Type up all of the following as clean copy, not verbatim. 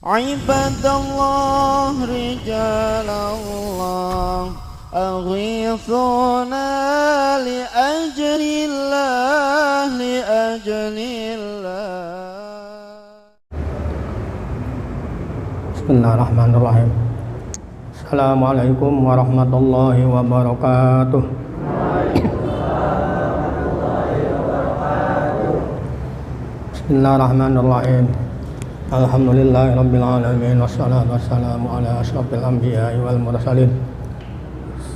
عبادallah rijalallah أغيثونا لأجل الله Bismillahirrahmanirrahim. Assalamualaikum warahmatullahi wabarakatuh. Bismillahirrahmanirrahim. Alhamdulillahirabbil alamin wassalatu wassalamu ala asyrofil anbiya'i wal mursalin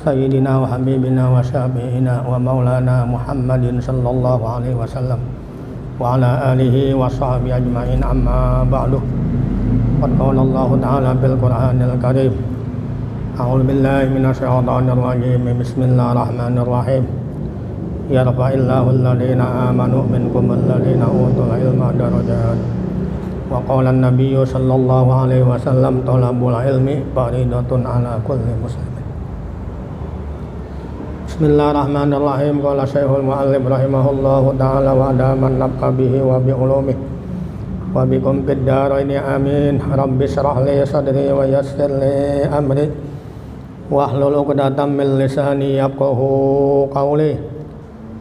sayyidina wa habibina wa syafi'ina wa maulana Muhammadin sallallahu alaihi wasallam wa ala alihi wa sahbihi ajma'in, amma ba'du. Qad qala Allah ta'ala fil Qur'anil Karim. A'udzu billahi minasyaitonir rajim. Bismillahirrahmanirrahim. Yarfa'illahu alladhina amanu minkum walladhina utul ilma darajat. Wa qala an-nabiyyu sallallahu alaihi wasallam talabul ilmi fariidatun 'ala kulli muslimin. Bismillahirrahmanirrahim. Qala Syekhul Mu'allif rahimahullahu ta'ala wa adaman naf'a bihi wa bi ulumihi wa bikum fid dharaini amin. Rabbi shrah li sadri wa yassir li amri wahlul 'uqdatam min lisani yafqahu qawli.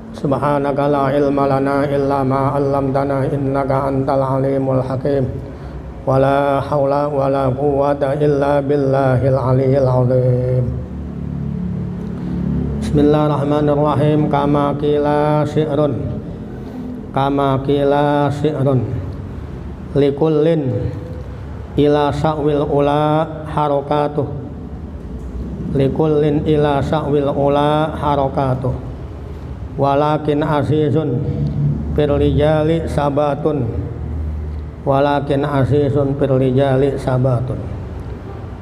Subhanaka la ilma lana illa ma 'allamtana innaka antal alimul hakim. Wala haula wala quwwata illa billahil aliyyil azim. Bismillahirrahmanirrahim. Kama qila syi'run likullin ila sa'wil ula harakatuh. Likullin ila sa'wil ula harakatuh. Walakin azizun fil rijali sabatun. Walakin azizun fil rijali sabatun.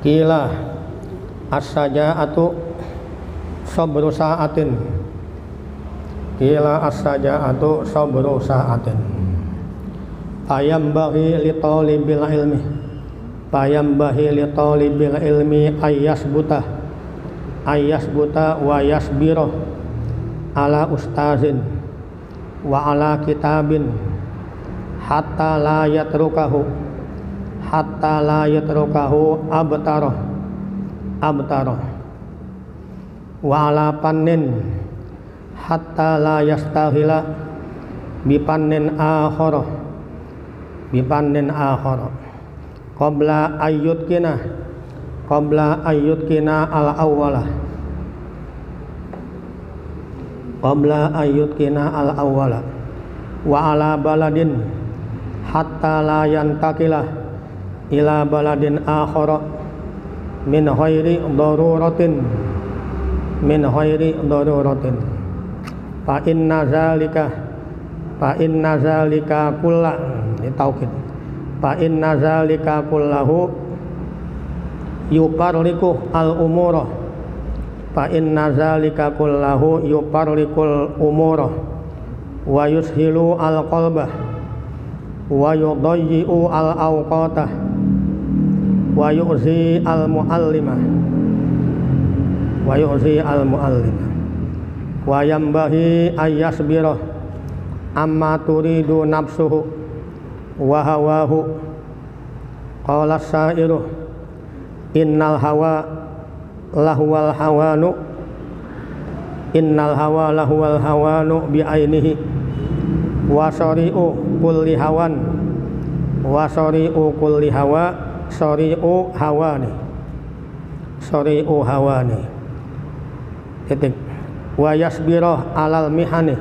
Qila as-saja'atu sabru sa'atin. Qila as-saja'atu sabru sa'atin. Payambaghi li talibil ilmi ayyasbuta wa yasbira ala ustazin wa ala kitabin hatta la yatrukahu abtarah wa ala pannin hatta la yastahila bipannin akhara qabla ayyutkina al awwala wa ala baladin hatta la yantakila ila baladin akhara min ghairi daruratin fa inna zalika kullahu yuqarriku al-umura. Fa inna zalika kullahu yuqarrikul umura wa yushilu al-qalba wa yudayyi'u al-awqata wa yu'zi al-muallima wa yambahi ayyasbira amma turidu nafsuhu wa hawahu. Qala as-sa'iru innal hawa lahuwal hawanu bi ainihi wa sari'u kulli hawa sari'u hawani titik wa yasbira alal mihani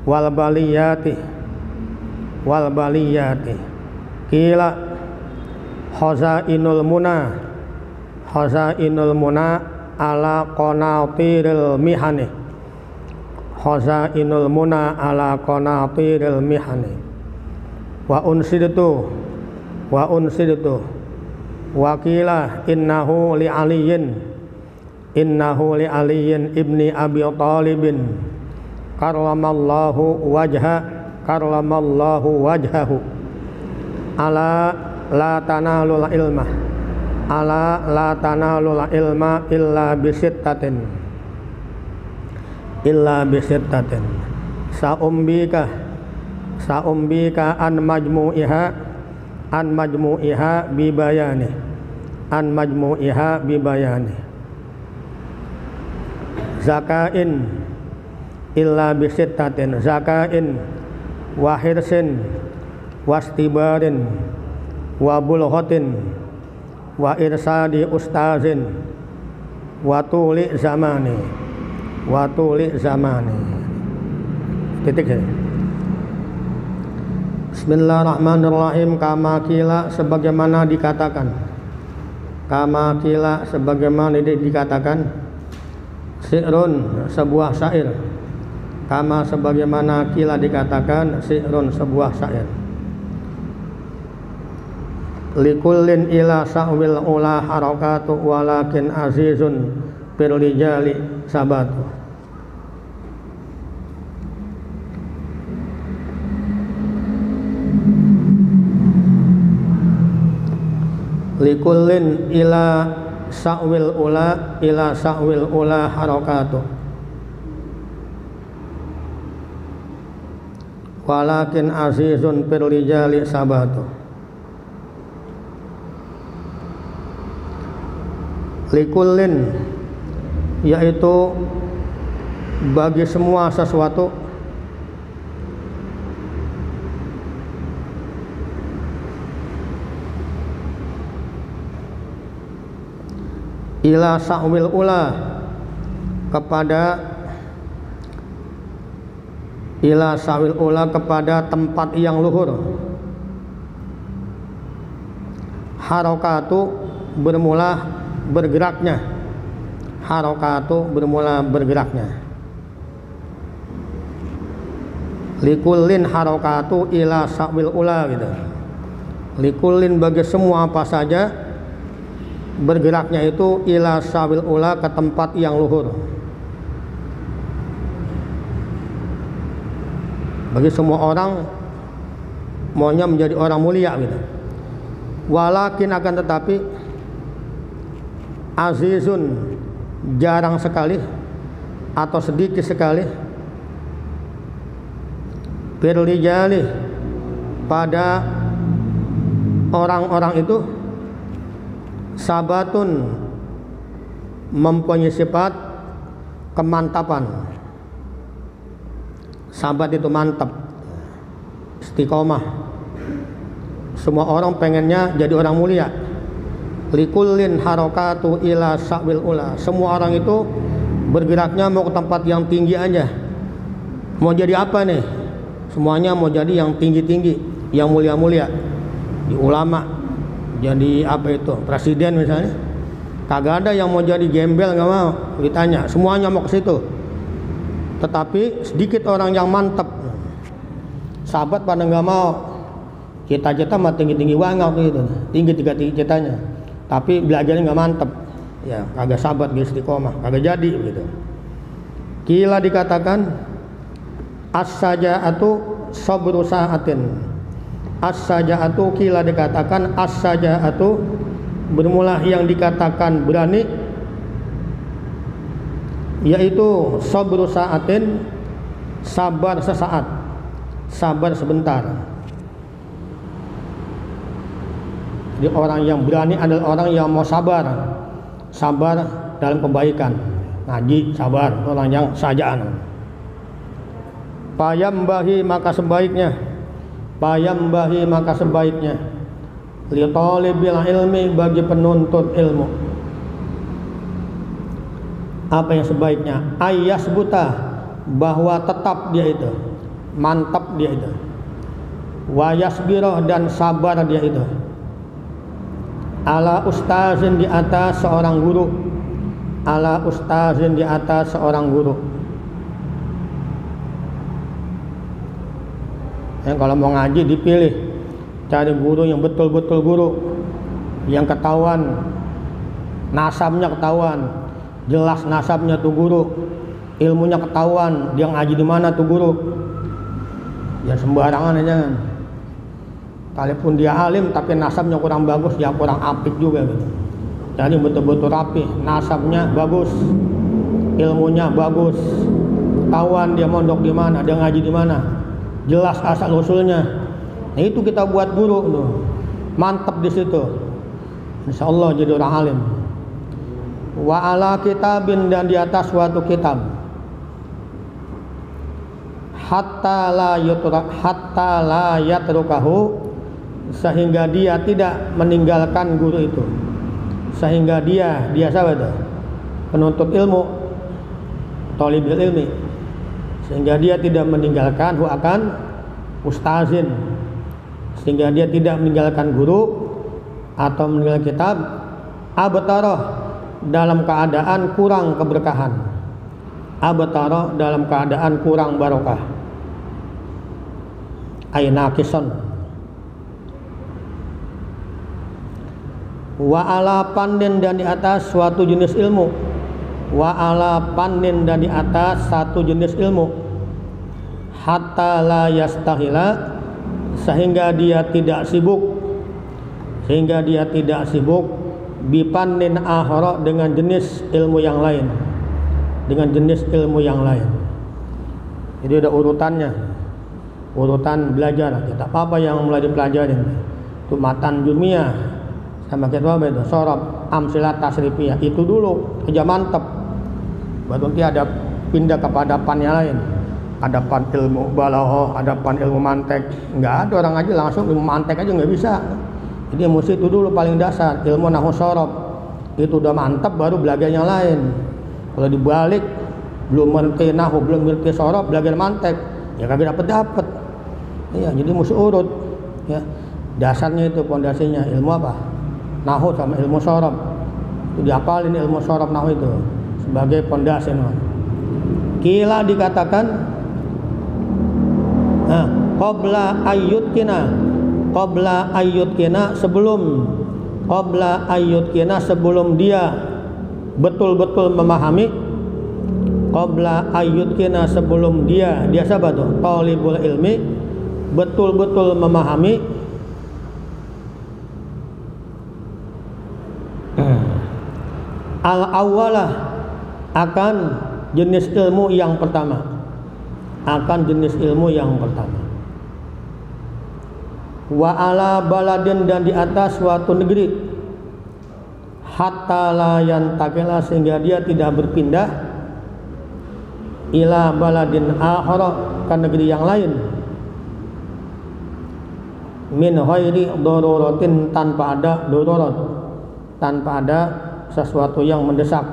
wal baliyati. Qila khazainul muna ala qanatiril mihani wa unsidtu wa qila innahu li aliyin ibni abi talibin karramallahu wajhahu ala la tanalul ilma illa bisittatin Saumbika an majmu'iha bibayani zakain illa bisittatin zakain wa hirsin wastibarin wa bulghatin wa irsadi ustazin wa tuli zamani titik ya. Bismillahirrahmanirrahim. Kama kila sebagaimana dikatakan syi'run sebuah syair. Kama sebagaimana kila dikatakan syi'run sebuah syair. Likullin ila sa'wil ula harakatu walakin azizun firrijali sabatu. Likullin ila sa'wil ula harakatu walakin azizun firrijali sabatu. Likullin yaitu bagi semua sesuatu ila sa'wil ula kepada tempat yang luhur. Harakatu bermula bergeraknya. Likullin harakatu ila sa'wil ula gitu. Likullin bagi semua apa saja bergeraknya itu ila sa'wil ula ke tempat yang luhur. Bagi semua orang maunya menjadi orang mulia gitu. Walakin akan tetapi azizun jarang sekali atau sedikit sekali firrijali pada orang-orang itu sabatun mempunyai sifat kemantapan. Sabat itu mantap, istiqomah. Semua orang pengennya jadi orang mulia. Likullin harakatu ila sa'wil ula. Semua orang itu bergeraknya mau ke tempat yang tinggi aja. Mau jadi apa nih? Semuanya mau jadi yang tinggi-tinggi, yang mulia-mulia. Di ulama, jadi apa itu? Presiden misalnya. Kagak ada yang mau jadi gembel, nggak mau. Ditanya, semuanya mau ke situ. Tetapi sedikit orang yang mantap. Sahabat pada nggak mau. Cita-cita mah tinggi-tinggi banget gitu. Tinggi citanya. Tapi belajarnya nggak mantap. Ya, kagak sahabat gitu istiqomah, kagak jadi begitu. Kila dikatakan as-saja'atu sabru sa'atin. As-saja'atu kila dikatakan as-saja'atu bermula yang dikatakan berani, yaitu sabru sa'atin, sabar sesaat, sabar sebentar. Jadi orang yang berani adalah orang yang mau sabar dalam kebaikan, ngaji sabar, orang yang sajaan. Payambahi maka sebaiknya li talibil ilmi bagi penuntut ilmu. Apa yang sebaiknya? Ayyasbuta bahwa tetap dia itu, mantap dia itu. Wa yasbirah dan sabar dia itu. Ala ustazin di atas seorang guru. Ala ustazin di atas seorang guru. Yang kalau mau ngaji dipilih, cari guru yang betul-betul guru, yang ketahuan nasabnya, ketahuan jelas nasabnya tuh guru, ilmunya ketahuan, dia ngaji di mana tuh guru. Ya sembarangan aja kan. Kalaupun dia alim tapi nasabnya kurang bagus, ya kurang apik juga gitu. Jadi betul-betul rapi, nasabnya bagus, ilmunya bagus, ketahuan dia mondok di mana, dia ngaji di mana, jelas asal usulnya. Nah, itu kita buat guru tuh, mantap di situ. Insya Allah jadi orang alim. Wa ala kitabin, dan di atas suatu kitab. Hatta la yatrukahu, sehingga dia tidak meninggalkan guru itu. Sehingga dia siapa itu? Penuntut ilmu, thalibul ilmi. Sehingga dia tidak meninggalkan akan ustazin. Sehingga dia tidak meninggalkan guru atau meninggalkan kitab, abtarah, dalam keadaan kurang keberkahan. Abtarah, dalam keadaan kurang barokah. Aina kison. Wa ala pandin, dan di atas suatu jenis ilmu. Wa ala pandin, dan di atas satu jenis ilmu. Hatta la yastahila, sehingga dia tidak sibuk. Sehingga dia tidak sibuk bipandin akhara, dengan jenis ilmu yang lain. Dengan jenis ilmu yang lain. Jadi ada urutannya. Urutan belajar. Kitab apa yang mulai dipelajarin? Itu matan jurmiyah, sama kitab apa itu? Sorab, amsilat tasrifiyah. Itu dulu aja mantep. Baru nanti ada pindah kepada pan yang lain. Ada pan ilmu balaghah, ada pan ilmu mantek. Enggak ada orang aja langsung ilmu mantek aja nggak bisa. Jadi mesti itu dulu paling dasar, ilmu nahwu sorab. Itu udah mantep, baru belajar yang lain. Kalau dibalik belum ngerti nahwu, belum ngerti sorab, belajar mantek, ya kagak dapet. Iya, jadi mesti urut. Ya, dasarnya itu pondasinya ilmu apa? Nahwu sama ilmu sorab. Itu dihafalin ilmu sorab nahwu itu sebagai pondasi. Kila dikatakan, qabla sebelum dia betul-betul memahami. Qabla ayyudkina, sebelum dia siapa tuh? Thalibul ilmi, betul-betul memahami. Al-awwalah, akan jenis ilmu yang pertama. Akan jenis ilmu yang pertama. Wa ala baladin, dan di atas suatu negeri. Hatta la yantakila, sehingga dia tidak berpindah ila baladin akhara, ke negeri yang lain. Min ghairi daruratin, tanpa ada darurat, tanpa ada sesuatu yang mendesak.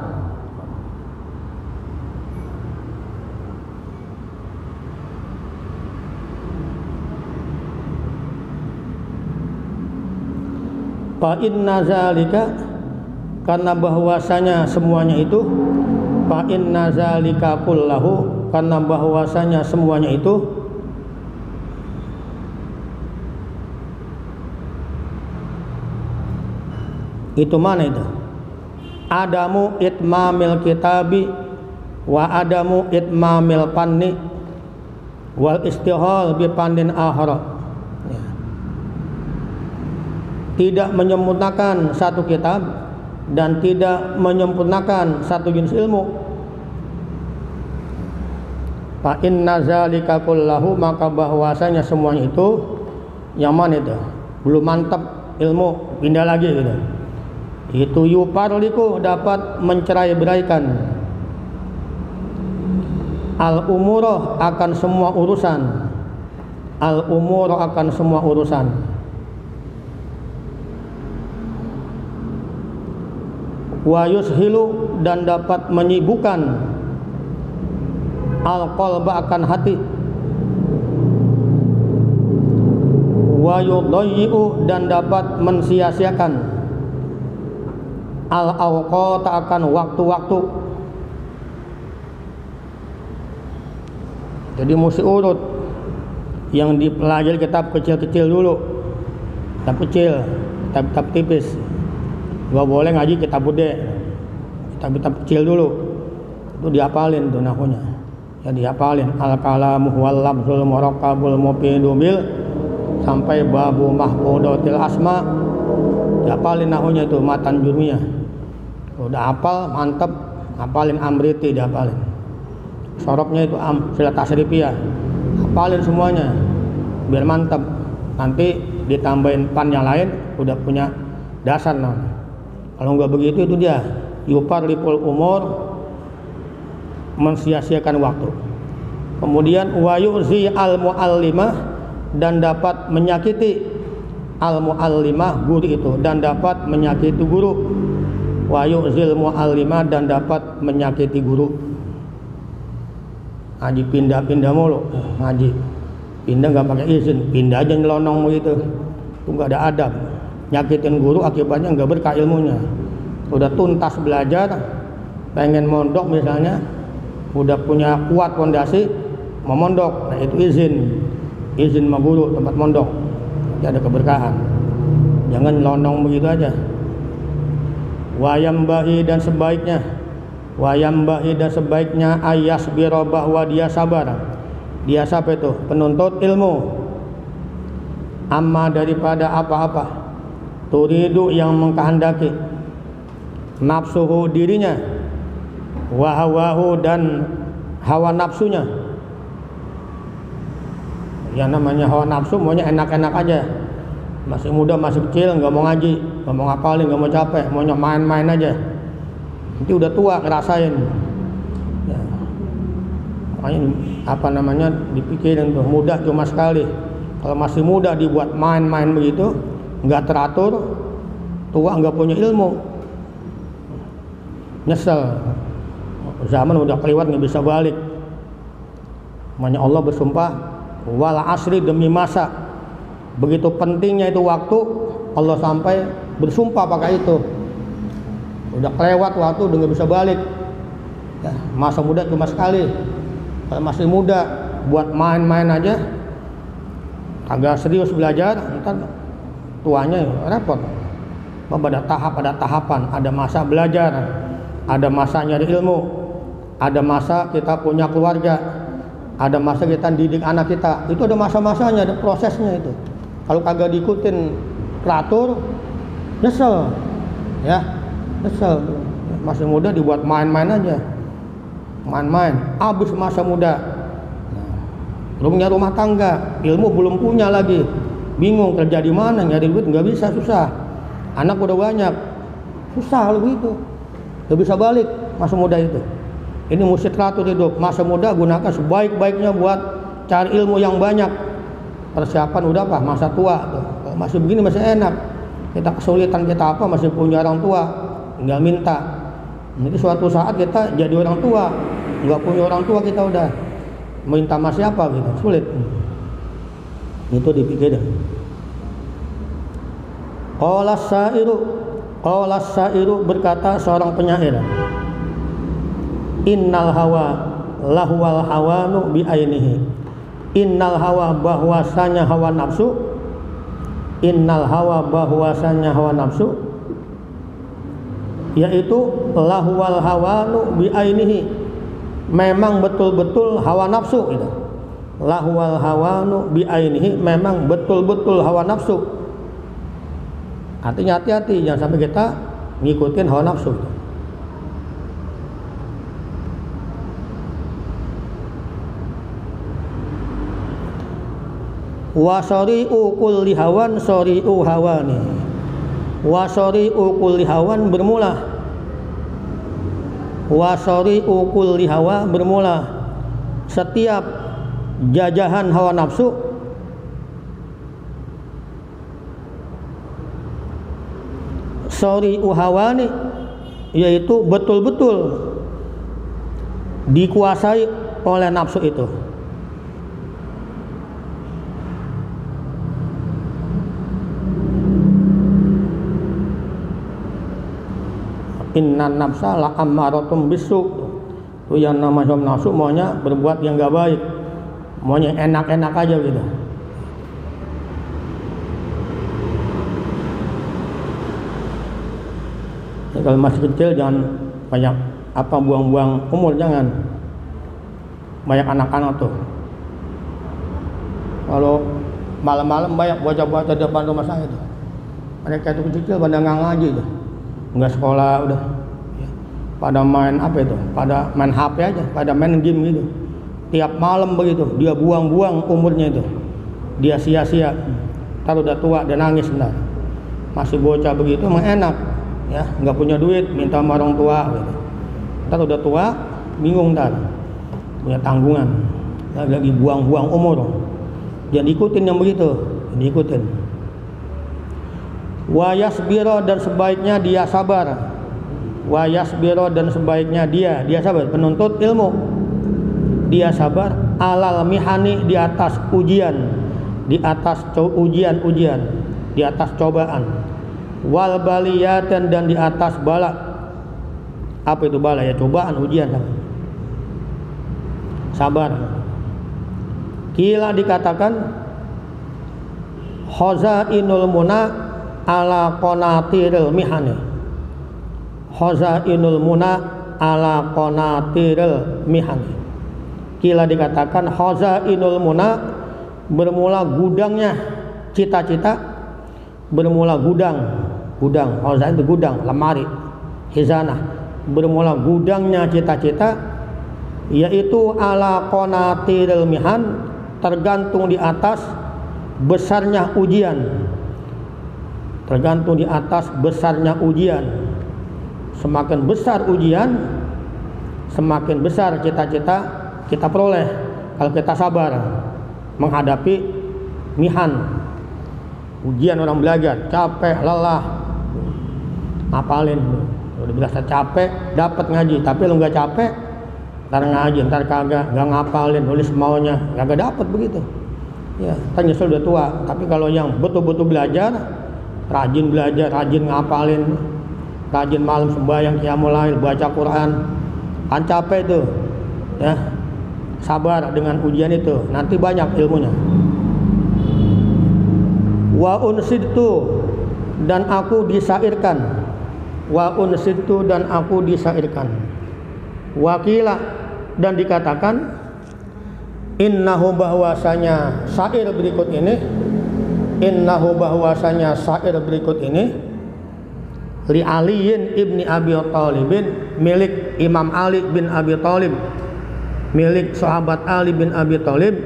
Fa inna zalika, karena bahwasanya semuanya itu. Fa inna zalika kullahu, karena bahwasanya semuanya itu. Itu mana itu? Adamu itmamil kitabi wa adamu itmamil panni wal istihal bi pandin akhara. Tidak menyempurnakan satu kitab dan tidak menyempurnakan satu jenis ilmu. Fa inna zalika kullahu, maka bahwasanya semuanya itu yang mana itu? Belum mantap ilmu, pindah lagi gitu. Itu yuparliku, dapat mencerai-beraikan. Al-umurah, akan semua urusan. Al-umurah, akan semua urusan. Wa yushilu, dan dapat menyibukkan. Al-qalba, akan hati. Wa yudayyi'u, dan dapat mensia-siakan. Al-awqat, akan waktu-waktu. Jadi mesti urut. Yang dipelajari kitab kecil-kecil dulu. Kitab kecil, kitab tipis. Gak boleh ngaji kitab gede, kitab kecil dulu. Itu dihafalin tuh nahwunya. Ya dihafalin. Al-kalamu wal lafzul murakkabul mufidu bil, sampai babu mahfudatil asma. Dihafalin nahwunya itu, matan jurmiyah. Udah hafal, mantep. Hafalin amriti, dihafalin. sorobnya itu silat tasrifiyah, hafalin semuanya biar mantap. Nanti ditambahin pan yang lain udah punya dasar. Nah, kalau nggak begitu itu dia yuparlipul umur, mensia-siakan waktu. Kemudian wa yu'zi al muallimah, dan dapat menyakiti al muallimah, guru itu, dan dapat menyakiti guru. Wa yu'zil muallimah, dan dapat menyakiti guru. Ngaji pindah-pindah mulu, ngaji pindah nggak pakai izin, pindah aja nyelonong begitu, itu nggak ada adab, nyakitin guru, akibatnya nggak berkah ilmunya. Udah tuntas belajar, pengen mondok misalnya, udah punya kuat fondasi, mau mondok, nah itu izin sama guru tempat mondok, nanti ada keberkahan. Jangan nyelonong begitu aja. Wayambahi, dan sebaiknya ayasbiro, bahwa dia sabar. Dia siapa itu? Penuntut ilmu. Amma, daripada apa-apa, turidu, yang mengkehendaki, nafsuhu, dirinya, wahawahu, dan hawa nafsunya. Yang namanya hawa nafsu maunya enak-enak aja. Masih muda, masih kecil, nggak mau ngaji, nggak mau ngapalin, nggak mau capek, maunya main-main aja. Nanti udah tua ngerasain ya. Makanya dipikirin tuh, muda cuma sekali. Kalau masih muda dibuat main-main begitu, nggak teratur, tua nggak punya ilmu, nyesel. Zaman udah kelewat, nggak bisa balik. Makanya Allah bersumpah, wal asri, demi masa. Begitu pentingnya itu waktu, Allah sampai bersumpah pakai itu. Udah kelewat waktu, udah nggak bisa balik ya. Masa muda cuma sekali. Kalau masih muda buat main-main aja, agak serius belajar, ntar tuanya repot. Ada tahapan, ada masa belajar, ada masa nyari ilmu, ada masa kita punya keluarga, ada masa kita didik anak kita. Itu ada masa-masanya, ada prosesnya itu. Kalau kagak diikutin teratur, nyesel ya, nyesel. Masih muda dibuat main-main aja, main-main, habis masa muda. Belum punya rumah tangga, ilmu belum punya lagi, bingung kerja di mana, nyari duit nggak bisa, susah. Anak udah banyak, susah begitu, nggak bisa balik masa muda itu. Ini mesti teratur hidup. Masa muda gunakan sebaik-baiknya buat cari ilmu yang banyak. Persiapan udah apa? Masa tua tuh. Kalau masih begini masih enak. Kita kesulitan kita apa? Masih punya orang tua, tinggal minta. Nanti suatu saat kita jadi orang tua, nggak punya orang tua, kita udah minta sama siapa gitu, sulit. Itu dipikirin. Qala sairu, berkata seorang penyair, innal hawa lahwal hawanu bi ainihi. Innal hawa, bahwasanya hawa nafsu, innal hawa, bahwasanya hawa nafsu, yaitu lahwal hawanu bi ainihi, memang betul-betul hawa nafsu gitu. Lahwal hawanu bi ainihi, memang betul-betul hawa nafsu. Artinya hati-hati, jangan sampai kita ngikutin hawa nafsu. Wa sari'u kulli hawan sari'u hawani. Wa sari'u kulli hawan, bermula. Wa sari'u kulli hawa, bermula setiap jajahan hawa nafsu. Sari'u hawani, yaitu betul-betul dikuasai oleh nafsu itu. Inna nafsa la ammaratum bisu. Itu yang namanya nafsu, maunya berbuat yang gak baik, maunya enak-enak aja gitu. Ya, kalau masih kecil jangan banyak buang-buang umur, jangan banyak anak-anak tuh. Kalau malam-malam banyak bocah-bocah depan rumah saya tuh, mereka itu kecil pada nggak ngaji tuh, nggak sekolah udah ya. pada main apa itu, pada main HP aja, pada main game gitu. Tiap malam begitu, dia buang-buang umurnya itu, dia sia-sia. Ntar udah tua dia nangis ntar. Masih bocah begitu emang enak, ya nggak punya duit minta sama orang tua gitu. Ntar udah tua bingung ntar, punya tanggungan, lagi buang-buang umur. Jangan ikutin yang begitu, diikutin. Wa yasbiro, dan sebaiknya dia sabar. Wa yasbiro, dan sebaiknya dia sabar, penuntut ilmu. Dia sabar alal mihani, di atas ujian, di atas ujian, di atas cobaan. Wal baliyatan, dan di atas bala. Apa itu bala? Ya cobaan, ujian. Sabar. Kila dikatakan khazainul muna ala qanatiril mihani. Khazainul muna ala qanatiril mihani. Kila dikatakan khazainul muna, bermula gudangnya cita-cita, bermula gudang, khazain itu gudang, lemari, khizanah, bermula gudangnya cita-cita, yaitu ala qanatiril mihan, tergantung di atas besarnya ujian. Tergantung di atas besarnya ujian. Semakin besar ujian, semakin besar cita-cita kita peroleh kalau kita sabar menghadapi mihan, ujian. Orang belajar capek, lelah, ngapalin, udah berasa capek dapat ngaji, tapi lu nggak capek ntar ngaji, ntar kagak, nggak ngapalin, nulis maunya kagak dapat begitu ya, ntar nyesel udah tua. Tapi kalau yang betul-betul belajar, rajin belajar, rajin ngapalin, rajin malam sembahyang, qiyamul lail, baca Quran, kan capek tuh ya. Sabar dengan ujian itu, nanti banyak ilmunya. Wa unsidtu, dan aku disairkan. Wa unsidtu, dan aku disairkan. Wakila, dan dikatakan innahu, bahwasanya syair berikut ini, innahu, bahwasanya syair berikut ini li Aliyin ibni Abi Thalibin, milik Imam Ali bin Abi Thalib, milik sahabat Ali bin Abi Thalib,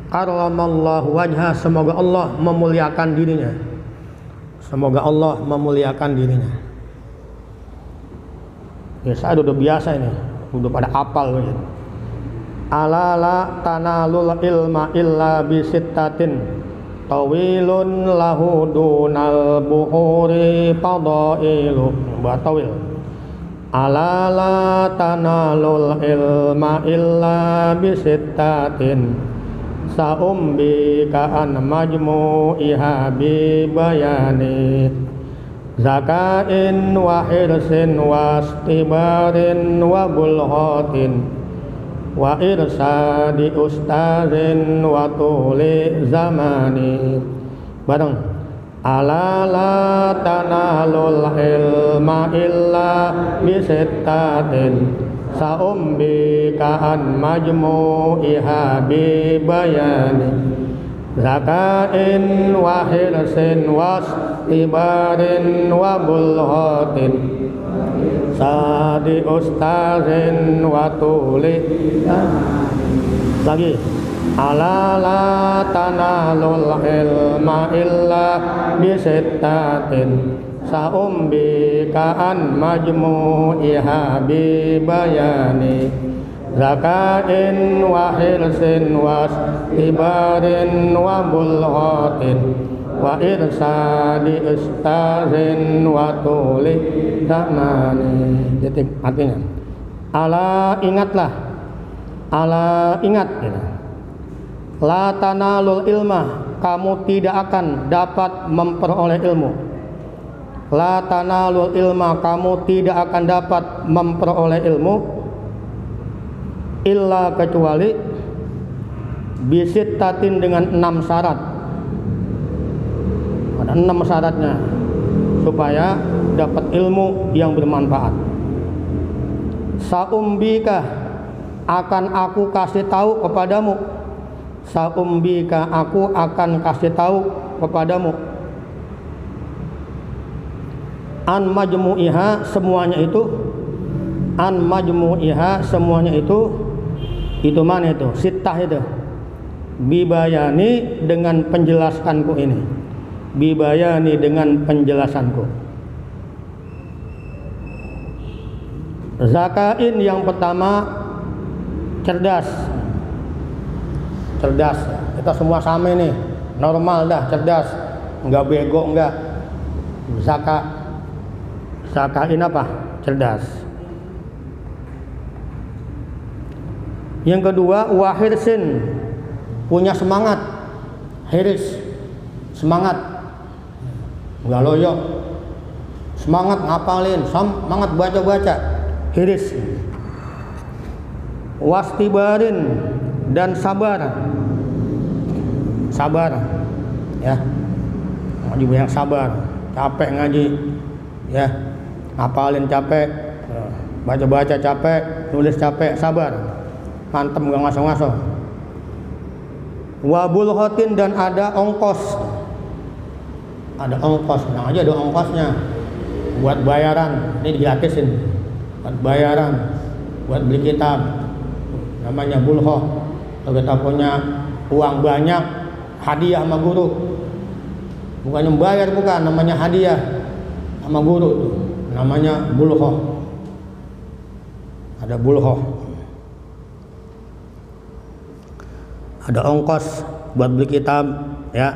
karramallahu wajha, semoga Allah memuliakan dirinya, semoga Allah memuliakan dirinya. Ya, saya udah biasa ini, udah pada hafal begitu. Ala la tanalul ilma illa bisittatin, tawilun lahu dunal buhuri fadailu batawil. Ala la tanalul ilma illa bisittatin, saumbi ka'an majmu'iha bi bayani, zakain wa hirsin wa istibarin wa bulghatin, wa irsadi ustazin wa tuli zamani. Bareng. Ala la tanalul ilma illa bisittatin, saumbi ka'an majmu'iha bi bayani, zakain wa hirsin wa istibarin wa bulghatin, sadi ustazin wa tuli. Lagi. Ala la tanalul ilma illa bisittatin, saumbi ka'an majmu'iha bi bayani, zakain wa hirsin wa istibarin wa bulghatin, wa irsadi ustazin wa tuli zamani. Jadi artinya ala, ingatlah, ala, ingat gitu. La tanalul ilma, kamu tidak akan dapat memperoleh ilmu. La tanalul ilma, kamu tidak akan dapat memperoleh ilmu illa, kecuali bisittatin, dengan 6 syarat. Ada 6 syaratnya supaya dapat ilmu yang bermanfaat. Saumbika, akan aku kasih tahu kepadamu. Saumbika, aku akan kasih tahu kepadamu. An majmu'iha, semuanya itu. an majmu'iha, semuanya itu mana itu? Sittah itu. Bibayani, dengan penjelasanku ini. Bibayani, dengan penjelasanku. Zakain, yang pertama cerdas. Cerdas. Kita semua sama ini. Normal dah, cerdas. Enggak bego, enggak. Zakain apa? Cerdas. Yang kedua, wahirsin, punya semangat. Hiris, semangat, enggak loyo. Semangat ngapalin, semangat baca-baca. Hiris. Wastibarin, dan sabar. Sabar, ya. Ngaji banyak sabar. Capek ngaji, ya. Ngapalin capek, baca-baca capek, nulis capek, sabar. Mantep, gak ngaso-ngaso. Wabul hotin, dan ada ongkos. Ada ongkos, yang aja ada ongkosnya. Buat bayaran, ini digratisin. Buat bayaran, buat beli kitab. Namanya bulhoh. Kalau kita punya uang banyak, hadiah sama guru. Bukannya membayar, bukan, namanya hadiah sama guru. Namanya bulhoh. Ada bulhoh. Ada ongkos buat beli kitab, ya.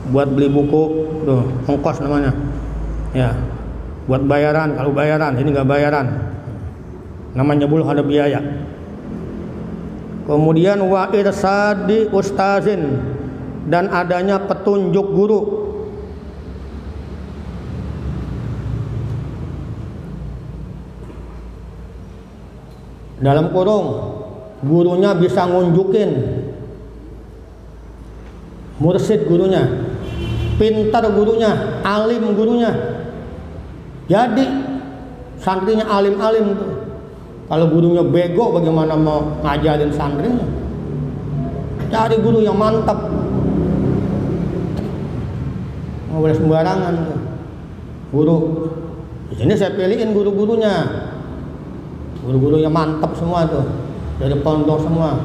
Buat beli buku, tuh, ongkos namanya. Ya. Buat bayaran, kalau bayaran, ini enggak bayaran. Namanya bulhoh, ada biaya. Kemudian wa irsadi ustazin, dan adanya petunjuk guru. Dalam kurung, gurunya bisa ngunjukin. Mursid gurunya, pintar gurunya, alim gurunya. Jadi santrinya alim-alim tuh. Kalau gurunya bego, bagaimana mau ngajarin santrinya? Cari guru yang mantap. Nggak boleh sembarangan tuh. Guru. Di sini saya pilihin guru-gurunya. Guru-guru yang mantap semua tuh. Dari pondok semua.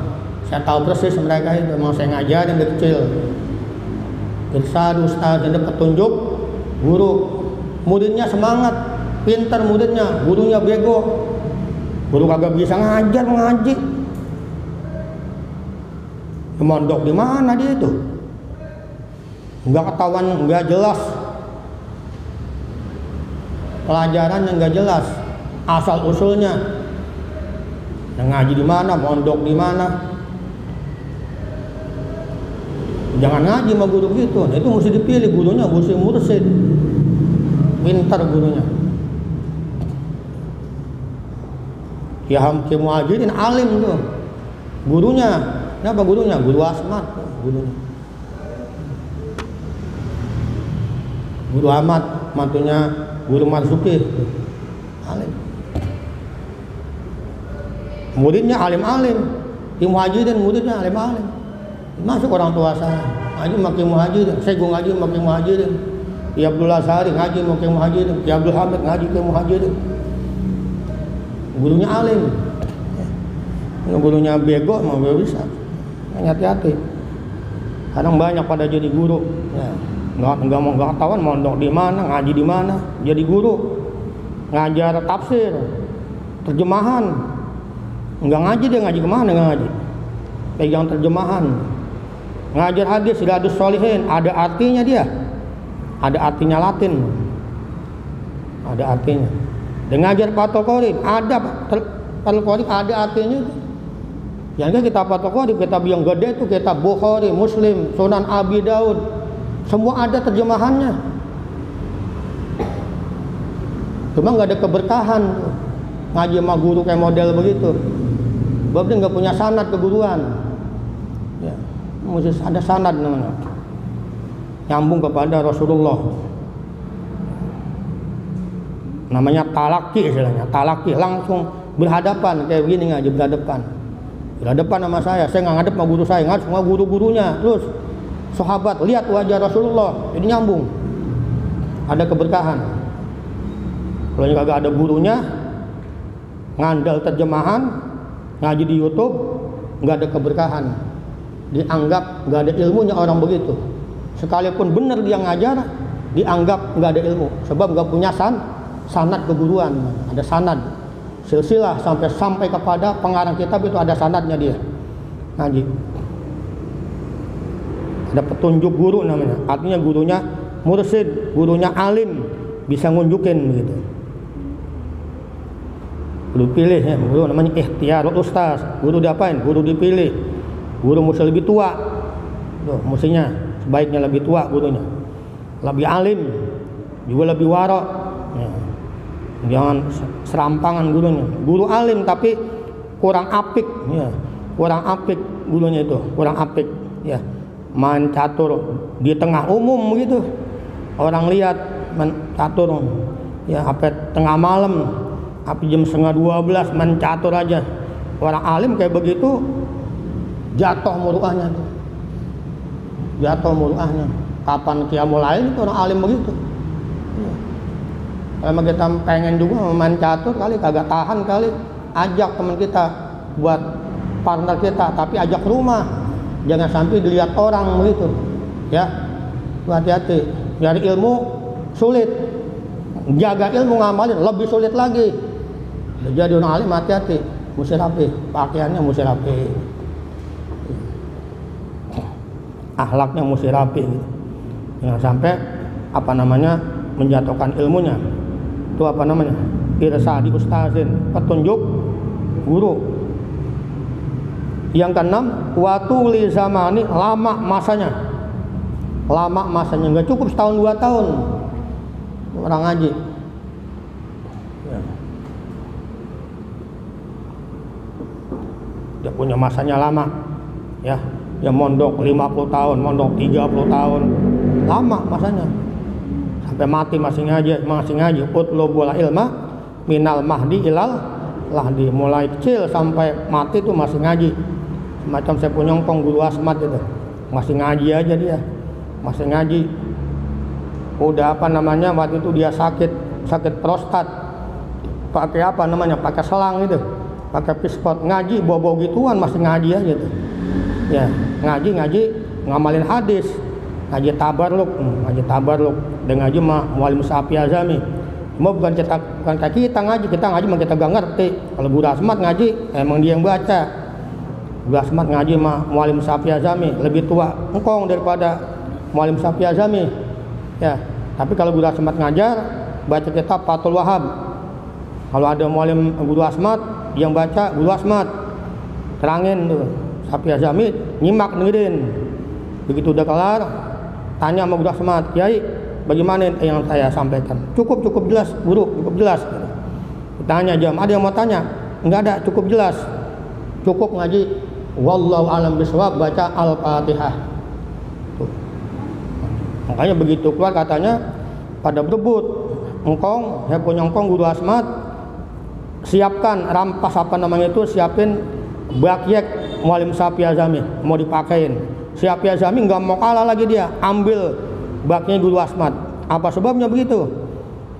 Saya tahu persis mereka itu. Memang saya ngajarin dari kecil. Ustaz, ada petunjuk guru. Muridnya semangat, pintar muridnya, gurunya bego. Guru kagak bisa ngajar, mengaji. Mondok di mana dia itu? Enggak ketahuan, enggak jelas. Pelajarannya enggak jelas, asal usulnya. Yang ngaji di mana, mondok di mana? Jangan ngaji sama guru gitu. Nah, itu mesti dipilih gurunya, mesti mursid. Pintar gurunya. Ya Hamki Muhajirin alim tuh. Gurunya, kenapa gurunya? Guru Asmat gurunya. Guru Ahmad, mantunya Guru Marzuki. Alim. Muridnya alim-alim. Ki Muhajirin muridnya alim-alim. Masuk orang tua saya. Ngaji Maki Muhajirin, saya gua ngaji Maki Muhajirin. Ki Abdullah Sari ngaji Maki Muhajirin, Ki Abdul Hamid ngaji Ki Muhajirin. Gurunya alim. Gurunya bego mau bisa. Hati-hati. Kadang banyak pada jadi guru. Ya. Nggak ketahuan mondok di mana, ngaji di mana, jadi guru. Ngajar tafsir, terjemahan. Nggak ngaji dia, ngaji kemana nggak ngaji. Pegang terjemahan. Ngajar hadis, Riyadhus Shalihin, ada artinya dia. Ada artinya Latin. Ada artinya. Dan ngajar Fathul Qorib, ada Fathul Qorib ada artinya. Yang kita Fathul Qorib, kitab yang gede itu kitab Bukhari, Muslim, Sunan Abi Daud, semua ada terjemahannya. Cuma nggak ada keberkahan ngaji sama guru kayak model begitu. Berarti nggak punya sanad keguruan. Ya, mesti ada sanad namanya. Nyambung kepada Rasulullah. Namanya talaki istilahnya, talaki langsung berhadapan kayak begini ngaji berhadapan sama saya nggak ngadep sama guru saya, ngadep sama guru-gurunya, terus sahabat lihat wajah Rasulullah, jadi nyambung, ada keberkahan. Kalau yang kagak ada gurunya, ngandal terjemahan, ngaji di YouTube, nggak ada keberkahan. Dianggap nggak ada ilmunya orang begitu. Sekalipun benar dia ngajar, dianggap nggak ada ilmu. Sebab nggak punya sanad keguruan. Ada sanad, silsilah sampai kepada pengarang kitab itu ada sanadnya dia ngaji. Ada petunjuk guru namanya. Artinya gurunya mursyid, gurunya alim, bisa ngunjukin begitu. Guru pilih ya, guru namanya ikhtiyarul ustaz. Guru diapain? Guru dipilih. Guru mesti lebih tua. Tuh, mestinya sebaiknya lebih tua gurunya. Lebih alim, juga lebih warok. Ya. Jangan serampangan gurunya. Guru alim tapi kurang apik ya. Kurang apik gurunya itu, kurang apik ya. Main catur di tengah umum begitu. Orang lihat main catur ya, sampai tengah malam. Api jam 11:30 main catur aja. Orang alim kayak begitu jatuh muruahnya tuh. Jatuh muruahnya. Kapan qiyamul lail itu orang alim begitu. Ya. Kalau kita pengen juga main catur kali kagak tahan kali, ajak teman kita buat partner kita, tapi ajak rumah. Jangan sampai dilihat orang begitu. Ya. Hati-hati. Nyari ilmu sulit. Jaga ilmu ngamalin lebih sulit lagi. Jadi orang alim hati-hati, mesti rapi, pakaiannya mesti rapi, akhlaknya mesti rapi, gitu. Jangan sampai menjatuhkan ilmunya. Itu irsadi ustazin, petunjuk guru. Yang keenam, watuli zamani, lama masanya, nggak cukup setahun 2 tahun orang ngaji. Dia punya masanya lama ya, yang mondok 50 tahun, mondok 30 tahun, lama masanya, sampai mati masih ngaji. Utlubul ilma minal mahdi ilal lahdi, mulai kecil sampai mati itu masih ngaji. Macam saya punya guru Asmat itu, masih ngaji aja dia, masih ngaji. Udah waktu itu dia sakit prostat, pakai pakai selang itu, pakai pispot, ngaji bawa gituan masih ngaji aja tuh. Ya, ngaji ngamalin hadis, ngaji tabarruk, dan ngaji mah Muallim Syafi'i Azami. Cuma bukan kayak kita ngaji mah kita gak ngerti. Kalau Guru Asmat ngaji emang dia yang baca. Guru Asmat ngaji mah Muallim Syafi'i Azami, lebih tua engkong daripada Muallim Syafi'i Azami. Ya, tapi kalau Guru Asmat ngajar baca kitab Fathul Wahhab. Kalau ada Muallim Guru Asmat yang baca Guru Asmat terangin tuh Syafi'i Azami, nyimak dengerin. Begitu udah kelar, tanya sama Guru Asmat, Kiai bagaimana yang saya sampaikan? Cukup jelas Guru, cukup jelas. Tanya jam, ada yang mau tanya? Enggak ada, cukup jelas. Cukup ngaji wallahu alam bisawab, baca Al-Fatihah. Tuh. Makanya begitu keluar katanya pada berebut. Saya punya Guru Asmat, siapkan rampas siapin bakyek Muallim Syafi'i Azami mau dipakein. Syafi'i Azami nggak mau kalah lagi, dia ambil baknya Guru Asmat. Apa sebabnya begitu?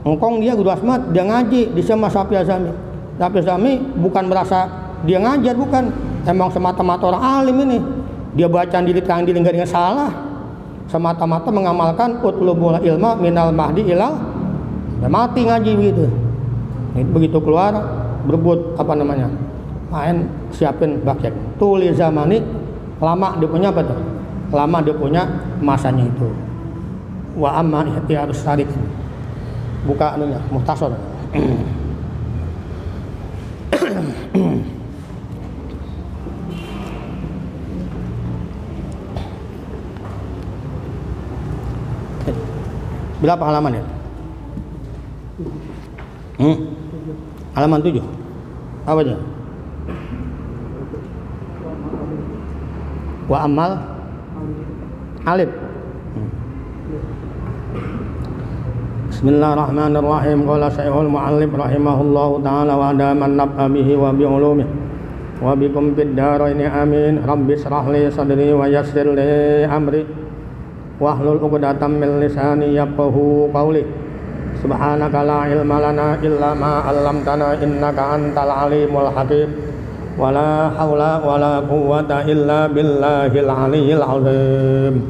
Dia Guru Asmat, dia ngaji di sama Syafi'i Azami. Syafi'i Azami bukan merasa dia ngajar, bukan, emang semata-mata orang alim ini. Dia bacaan diri nggak ada yang salah, semata-mata mengamalkan utlubul ilma minal mahdi ilal mati ngaji begitu. Begitu keluar berebut main siapin bakyek. Tuli zamani, lama dia punya apa tuh? Lama dia punya masanya itu. Wa amma ihtiyarus sarik. Buka muhtasar. Berapa halaman ya? Halaman 7. Apa aja? Wa amal alif. Bismillahirrahmanirrahim. Qala Syekhul Mu'allif rahimahullahu ta'ala wa adaman nab'a bihi wa bi ulumih wa bikum fid dharaini amin. Rabbi shrah li sadri wa yassir li amri wahlul 'uqdatam min lisani yafqahu qawli. Subhanaka la ilma lana illa ma 'allamtana innaka antal alimul hakim. Wala haula wala quwwata illa billahil aliyyil azim.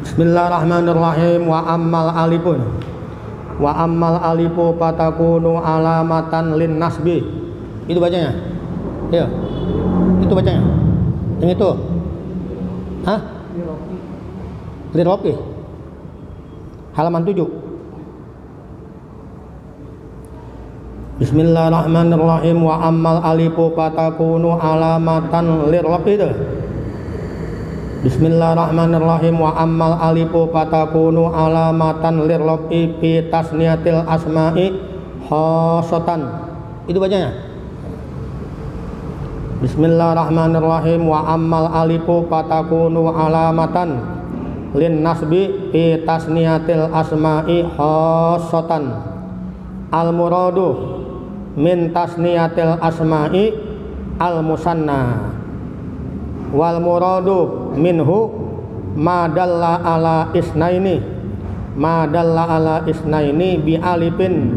Bismillahirrahmanirrahim. Wa ammal alifu patakunu alamatan lin nasbi. Itu bacanya? Iya. Itu bacanya. Yang itu. Hah? Lirofi. Halaman 7. Bismillahirrahmanirrahim. Wa ammal alifu patakunu alamatan lirofi itu. Bismillahirrahmanirrahim. Wa ammal alifu patakunu alamatan lirofi fi tasniyatil asma'i khosotan. Itu bacanya. Bismillahirrahmanirrahim. Wa ammal alifu patakunu alamatan lin nasbi fi tasniyatil asma'i khosotan. Al muradu min tasniyatil asma'i al musanna wal muradu minhu ma dalla ala isnaini bi alifin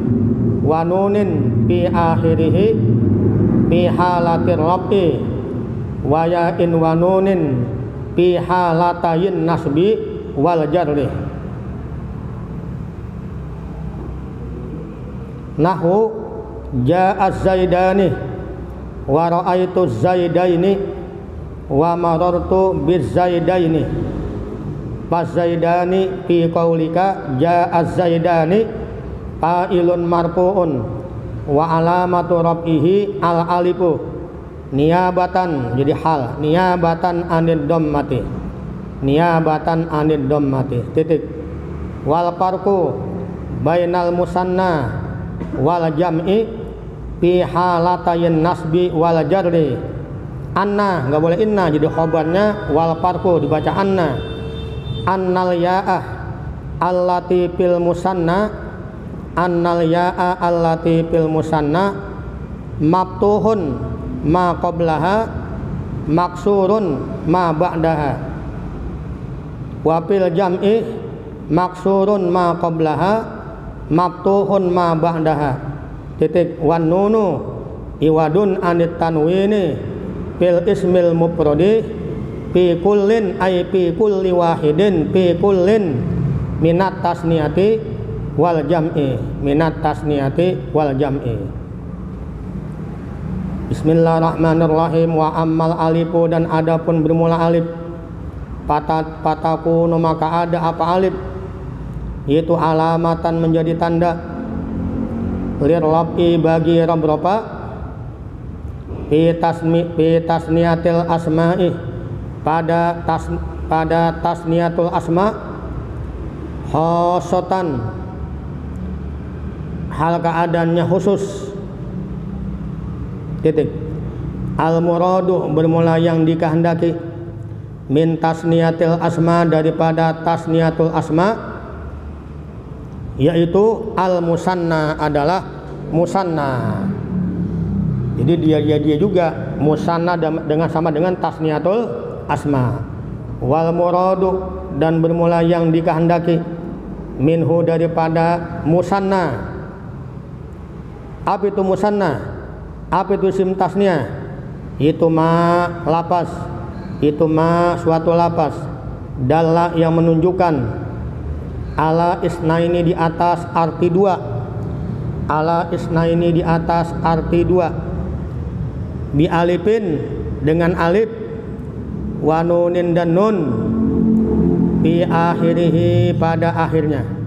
wa nunin fi akhirih fi halatir rafi wa ya'in wa nunin fi halatayin nasbi wal jarri. Nahu ja'a zaidani wa ra'aitu zaidaini wa marartu biz zaidaini. Pas zaidani fi qaulika ja'a zaidani fa'ilun marfu'un wa alamatu rab'ihi al alifu niyabatan, jadi hal niyabatan anid dhammati titik. Wal farqu bainal musanna wal jam'i fi halatayn nasbi wal jarri. Anna enggak boleh inna, jadi khobarnya wal farqu dibaca anna. Annal ya'ah allati fil musanna maftuhun ma qablaha maksurun ma ba'daha wa fil jam'i maksurun ma qablaha maftuhun ma ba'daha titik. Wan nunu iwadun anit tanwini fil ismil mufradi fi kullin ay fi kulli wahidin fi kullin minat tasniyati wal jam'i Bismillahirrahmanirrahim. Wa ammal alifu, dan adapun bermula alif patakunu maka ada apa alif, yaitu alamatan menjadi tanda lirlafi bagi rob-roba fi tasniyatil asma'i pada tasniyatul asma khosotan hal keadaannya khusus titik. Al muradu bermula yang dikehendaki min tasniyatil asma daripada tasniyatul asma, yaitu al musanna adalah musanna. Jadi dia juga musanna dengan sama dengan tasniyatul asma. Wal muradu, dan bermula yang dikehendaki minhu daripada musanna. Apa itu musanna? Apa itu isim tasniyah? Itu ma lapas, itu ma suatu lapas dalla yang menunjukkan ala isnaini di atas arti dua, ala isnaini di atas arti dua, bi alifin dengan alif, wa nunin dan nun, bi akhirihi pada akhirnya.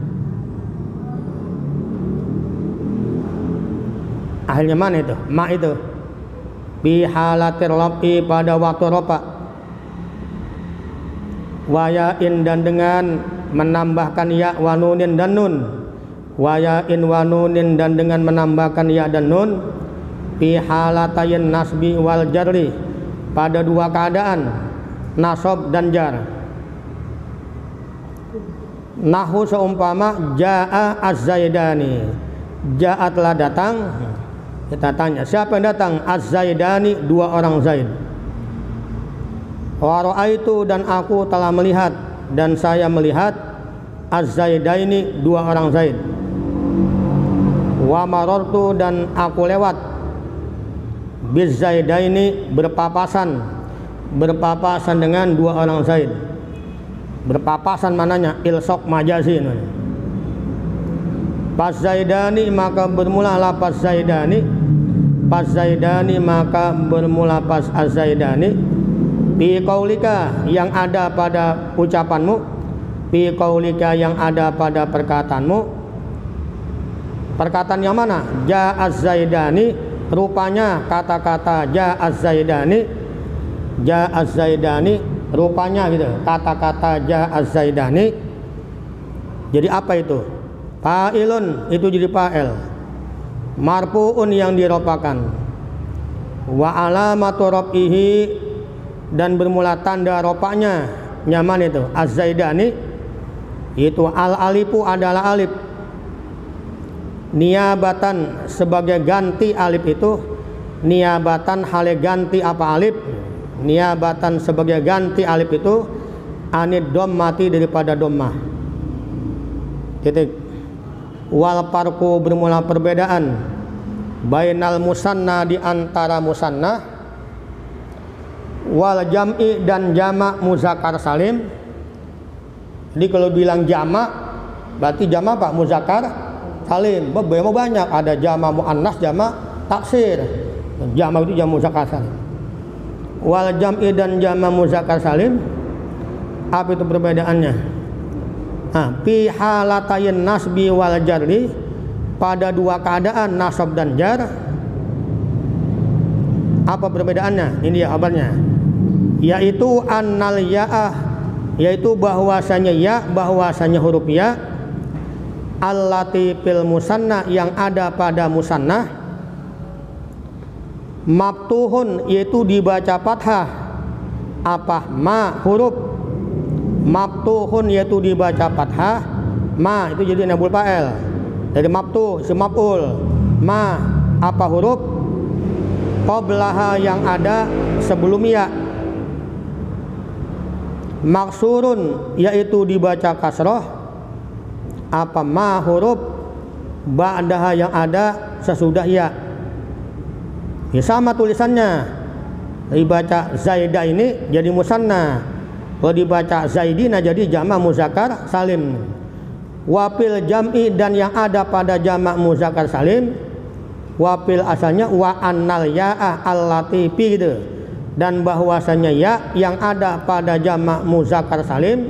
Akhirnya mana itu? Ma itu bi halatir rafi pada waktu rafa, wa ya'in dan dengan menambahkan ya wa nunin dan nun, wa ya'in wa nunin dan dengan menambahkan ya dan nun, fi halatayn nasbi wal jarri pada dua keadaan nasab dan jar. Nahu seumpama ja'a az-zaidani, ja'a telah datang. Kita tanya, siapa yang datang? Az-zaidani, dua orang Zaid. Wa ra'aitu, dan aku telah melihat, dan saya melihat az-zaidaini, dua orang Zaid. Wa marartu dan aku lewat bizaidaini berpapasan dengan dua orang Zaid. Berpapasan mananya ilsok majazi namanya. Pas Zaidani maka bermula lapas Zaidani. Pas Zaidani maka bermula pas Az-Zaidani. Fi qaulika yang ada pada ucapanmu. Fi qaulika yang ada pada perkataanmu. Perkataan yang mana? Ja Az-Zaidani, rupanya kata-kata ja Az-Zaidani. Ja Az-Zaidani, rupanya gitu. Kata-kata ja Az-Zaidani. Jadi apa itu? Fa'ilun, itu jadi fa'il. Marfu'un yang diropakan. Wa alamatu raf'ihi, dan bermula tanda ropaknya nyaman itu Az-Zaidani, itu al-alifu adalah alif. Niabatan sebagai ganti alif itu, niabatan hale ganti apa alif? Niabatan sebagai ganti alif itu anid dhammati daripada dhammah. Titik. Wal farqu bermula perbedaan bainal musanna di antara musanna wal jam'i dan jamak muzakkar salim. Jadi kalau bilang jamak berarti jamak apa? Muzakkar salim. Banyak, ada jamak muannas, jamak taksir. Jamak itu jamak muzakkar salim. Wal jam'i dan jamak muzakkar salim, apa itu perbedaannya? Fi halatayn nasbi wal jarri, pada dua keadaan nasab dan jar. Apa perbedaannya? Ini dia kabarnya. Yaitu annal ya'ah, yaitu bahwasanya ya, bahwasanya huruf ya, allati fil musanna yang ada pada musanna, maftuhun yaitu dibaca fathah. Apa? Ma huruf maftuhun yaitu dibaca fathah. Ma itu jadi nabul fa'il dari maftuh, isim maf'ul. Ma apa huruf? Qablaha yang ada sebelum ya. Maksurun yaitu dibaca kasroh. Apa? Ma huruf ba'daha yang ada sesudah ya. Ya sama tulisannya. Dibaca Zaidah ini jadi musanna. Kalau dibaca Zaidina jadi jamak muzakkar salim. Wafil jam'i dan yang ada pada jamak muzakkar salim. Wafil asalnya wa annal ya'ah allati fi, dan bahwasanya ya yang ada pada jamak muzakkar salim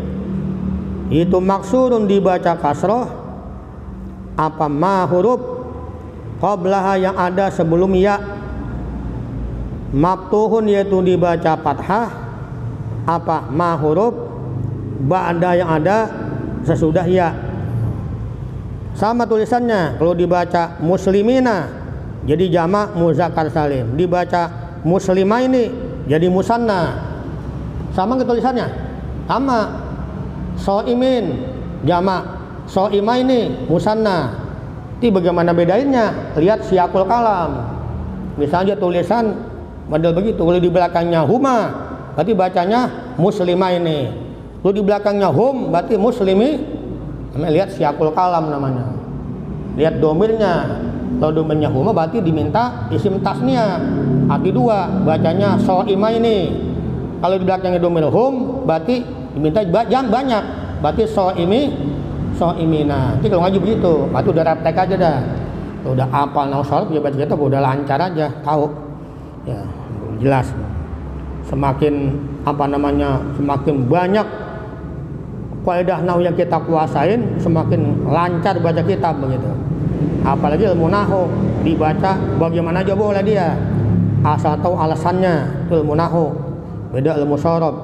itu maksurun dibaca kasroh. Apa? Ma huruf qablaha yang ada sebelum ya. Maftuhun yaitu dibaca fathah. Apa? Ma huruf ba'da yang ada sesudah ya. Sama tulisannya. Kalau dibaca muslimina jadi jamak muzakkar salim, dibaca muslimaini jadi musanna. Sama ke tulisannya? Sama. Soimin jamak, soimaini musanna. Itu bagaimana bedainnya? Lihat siyaqul kalam. Misalnya tulisan model begitu. Kalau di belakangnya huma berarti bacanya muslimaini. Kalau di belakangnya hum berarti muslimi. Lihat siyaqul kalam namanya. Lihat domirnya. Kalau domirnya huma berarti diminta isim tasniah. Arti dua, bacanya soimaini. Kalau di belakangnya domir hum berarti diminta jam banyak. Berarti soimina. Nanti kalau ngaji begitu, berarti udah praktek aja dah. Udah hafal nahwu sharaf ya baca kita udah lancar aja, tahu. Ya, jelas. Semakin semakin banyak kaidah nahwu yang kita kuasain, semakin lancar baca kitab begitu. Apalagi ilmu nahwu dibaca bagaimana aja boleh dia, asal tahu alasannya. Itu ilmu nahwu. Beda ilmu sharaf.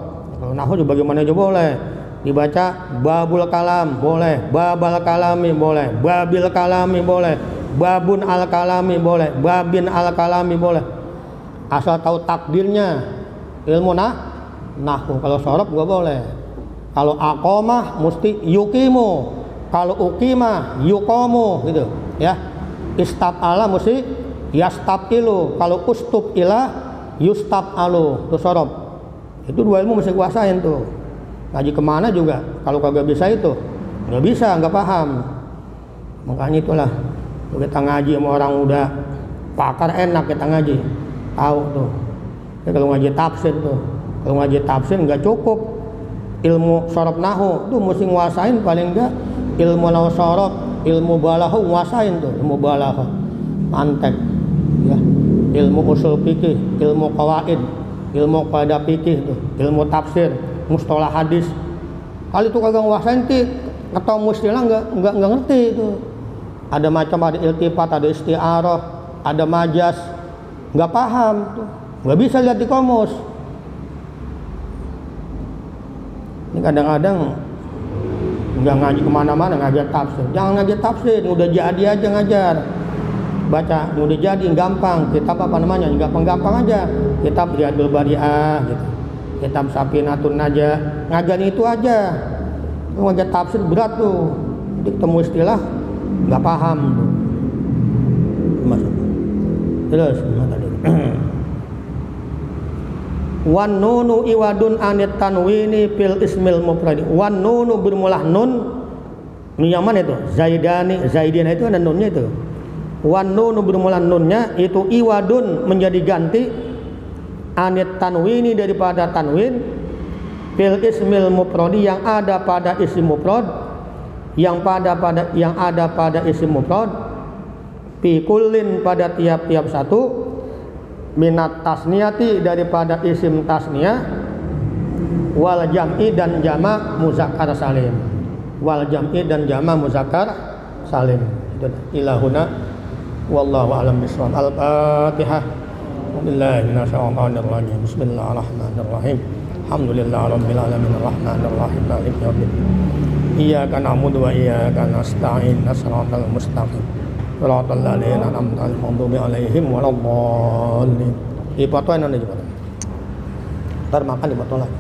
Kalau nahwu juga bagaimana aja boleh. Dibaca babul kalam boleh, babal kalami boleh, babil kalami boleh, babun al kalami boleh, babin al kalami boleh. Asal tahu takdirnya. Ilmu nahwu. Kalau sharaf gua boleh. Kalau aqamah mesti yuqimu. Kalau uqimah yuqamu gitu ya. Istab'ala mesti yastab'ilu. Kalau ustub'ila yustab'alu. Itu sharaf. Itu dua ilmu mesti kuasain tuh. Ngaji kemana juga kalau kagak bisa itu nggak bisa, nggak paham. Makanya itulah Kita ngaji sama orang udah pakar enak kita ngaji, tahu tuh. Ya, kalau ngaji tafsir tuh, kalau ngaji tafsir nggak cukup ilmu sorof nahu tuh mesti nguasain paling enggak ilmu nahu sorof, ilmu balahu nguasain tuh, ilmu balahu mantek, ya, ilmu usul fikih, ilmu qawaid, ilmu qaidah fikih tuh, ilmu tafsir, mustalah hadis. Kali itu kagak nguasain ketemu istilah nggak ngerti itu. Ada macam, ada iltifat, ada isti'arah, ada majas, nggak paham tuh, nggak bisa lihat di komus. Ini kadang-kadang nggak ngaji kemana-mana, ngajar tafsir. Jangan ngajar tafsir, udah jadi aja ngajar. Baca, udah jadi gampang. Kitab apa namanya? Gampang-gampang aja. Kitab Riyadul Bari'ah gitu. Kitab Safinatun Najah. Ngajarin itu aja. Ngajar tafsir berat tuh. Jadi ketemu istilah nggak paham tuh. Masuk. Terus tadi. Wan nunu iwadun anit tanwini fil ismil mufradi. Wan nunu bermulah nun. Nun yang mana itu? Zaidani, Zaidina itu ada nunnya itu. Wan nunu bermulah nunnya itu iwadun menjadi ganti anit tanwini daripada tanwin fil ismil mufradi yang ada pada isim mufrad, yang ada pada isim mufrad fi kullin pada tiap-tiap satu minat tasniyati daripada isim tasniyah wal jam'i dan jama' muzakkar salim, wal jam'i dan jama' muzakkar salim. Ilahuna wallahu a'lam bishawab. Al-Fatihah. Billahi minasyaitonir rajim. Bismillahirrahmanirrahim. Alhamdulillahirabbil alamin arrahmanir rahim maliki yaumiddin. Iyyaka na'budu wa iyyaka nasta'in. Shiratal mustaqim. Shiratal ladzina an'amta 'alaihim ghairil alaihim waladdallin. Dipotong nanti dipotong. Ntar makan dipotong lagi.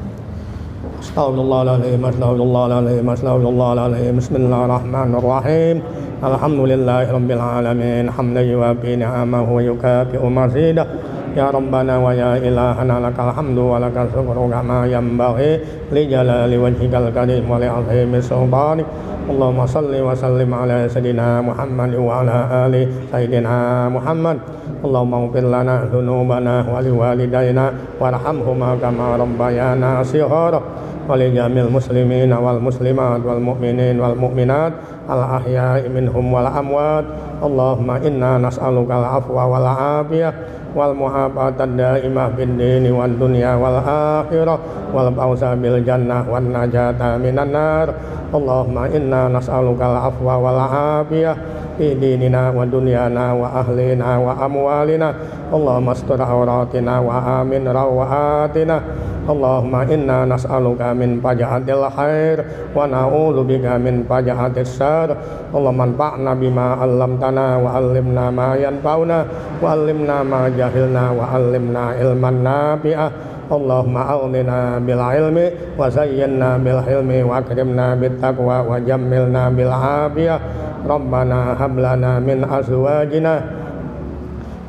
Astagfirullahaladzim, astagfirullahaladzim, astagfirullahaladzim. Bismillahirrahmanirrahim. Alhamdulillahirabbil alamin. Hamdan yuwafi ni'amahu wa yukafi'u mazidah. Ya Rabbana wa ya ilahana lakal hamdu wa lakal syukru kama yanbaghi li jalali wajhikal karim wa li 'azimi sultanik. Allahumma salli wa sallim ala sayyidina Muhammad wa ala ali sayyidina Muhammad. Allahumma ighfir lana dzunubana wa li walidayna warhamhuma kama rabbayana shighara wa li jamil muslimina wal muslimat wal mu'minin wal mu'minat al ahya'i minhum wal amwat. Allahumma inna nas'aluka al afwa wal afiyah wal muhabatad daimah fid dini wad dunya wal akhirah wal fawza bil jannah wan najata minan nar. Allahumma inna nas'aluka al afwa wal afiyah fi dinina wa dunyana wa ahlina wa amwalina. Allahumma astur auratina wa amin rawatina. Allahumma inna nas'aluka min faja'atil khair wa na'udzu bika min faja'atis syarr. Allahumma anfa'na bima 'allamtana wa 'allimna ma yanfa'una wa 'allimna ma jahilna wa 'allimna ilman nafi'ah. Allahumma aghnina bil ilmi wa zayyinna bil hilmi wa akrimna bit taqwa wa jammilna bil afiyah. Rabbana hab lana min azwajina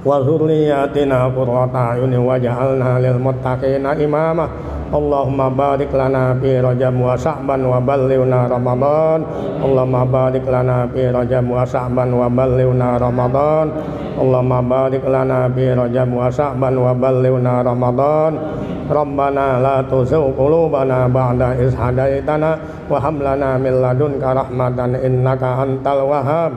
wa dzurriyyatina qurrata a'yunin waj'alna lil muttaqina imama. Allahumma barik lana fi Rajab wa Sya'ban wa ballighna Ramadan. Allahumma barik lana fi Rajab wa Sya'ban wa ballighna Ramadan. Allahumma barik lana fi Rajab wa Sya'ban wa ballighna Ramadan. Rabbana la tuzigh qulubana ba'da idh hadaitana wa hab lana min ladunka rahmatan innaka antal wahhab.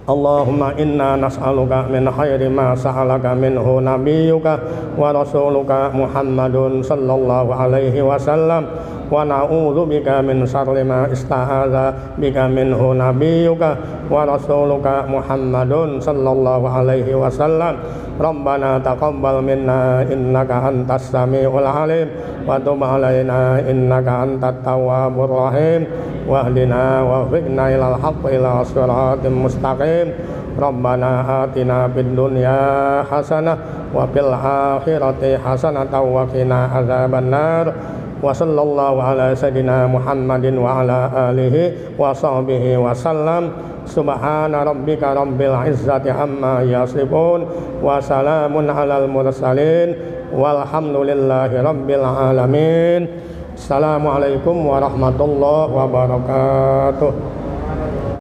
Allahumma inna nas'aluka min khairi ma sa'alaka minhu nabiyyuka wa rasuluka Muhammadun sallallahu alaihi wasallam wa na'udzu bika min syarri ma ista'adza bika minhu nabiyyuka wa rasuluka Muhammadun sallallahu alaihi wasallam. Rabbana taqabbal minna innaka antas samiul alim wa tub alaina innaka antat tawwabur rahim wahdina wa fiqna ilal haqqi ila siratim mustaqim. Rabbana atina fid dunya hasanah wa fil akhirati hasanah wa qina azabannar. Wa sallallahu ala sayyidina Muhammadin wa ala alihi wa sahbihi wa sallam. Subhana rabbika rabbil izzati amma yasifun wa salamun alal mursalin walhamdulillahi rabbil alamin. Assalamualaikum warahmatullahi wabarakatuh.